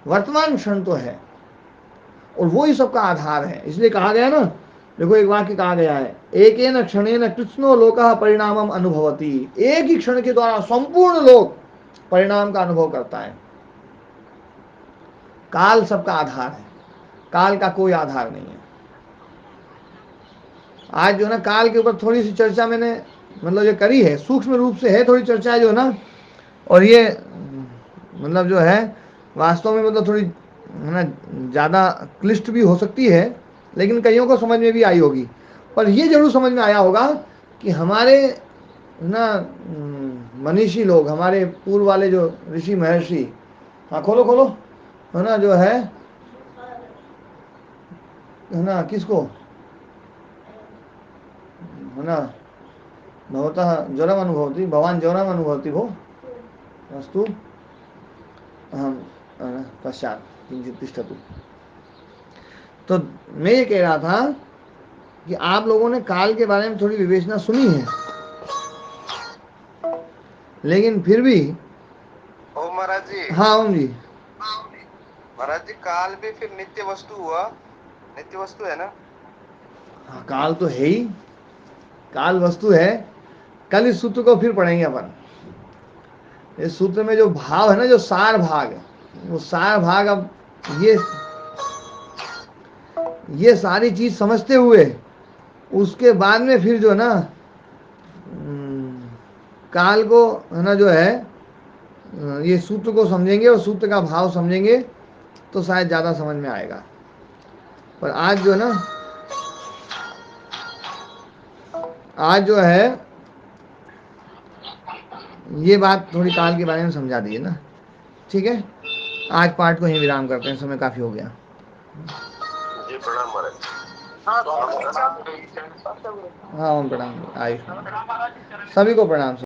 वर्तमान क्षण तो है, और वो ही सबका आधार है। इसलिए कहा गया ना, देखो एक वाक्य कहा गया है, एकेन क्षणेन कृष्णो लोकः परिणामम अनुभवति। एक ही क्षण के द्वारा संपूर्ण लोक परिणाम का अनुभव करता है। काल सबका आधार है, काल का कोई आधार नहीं है। आज जो है ना काल के ऊपर थोड़ी सी चर्चा मैंने मतलब ये करी है, सूक्ष्म रूप से है थोड़ी चर्चा जो है ना, और ये मतलब जो है वास्तव में मतलब थोड़ी है ना ज़्यादा क्लिष्ट भी हो सकती है, लेकिन कईयों को समझ में भी आई होगी। पर ये जरूर समझ में आया होगा कि हमारे ना मनीषी लोग, हमारे पूर्व वाले जो ऋषि महर्षि, हाँ खोलो खोलो, है ना जो है ना किसको है ना भवतः ज्वरम अनुभवती, भवान ज्वरम अनुभवती भो अस्तु अहम पश्चात किंचित तिष्ठतु। तो मैं ये कह रहा था कि आप लोगों ने काल के बारे में थोड़ी विवेचना सुनी है, लेकिन फिर भी ओ महाराज जी, हाँ ओम जी, महाराज जी काल भी फिर नित्य वस्तु हुआ, नित्य वस्तु है ना? हाँ काल तो है ही, काल वस्तु है। कल इस सूत्र को फिर पढ़ेंगे अपन। इस सूत्र में जो भाव है ना, जो सार भाग, वो सार भाग, अब ये सारी चीज समझते हुए उसके बाद में फिर जो है ना काल को है ना जो है ये सूत्र को समझेंगे और सूत्र का भाव समझेंगे तो शायद ज़्यादा समझ में आएगा। पर आज जो है ना, आज जो है ये बात थोड़ी काल के बारे में समझा दी है ना। ठीक है, आज पाठ को यहीं विराम करते हैं, समय काफ़ी हो गया। जी प्रणाम महाराज। हाँ ओम प्रणाम, आयुष, सभी को प्रणाम।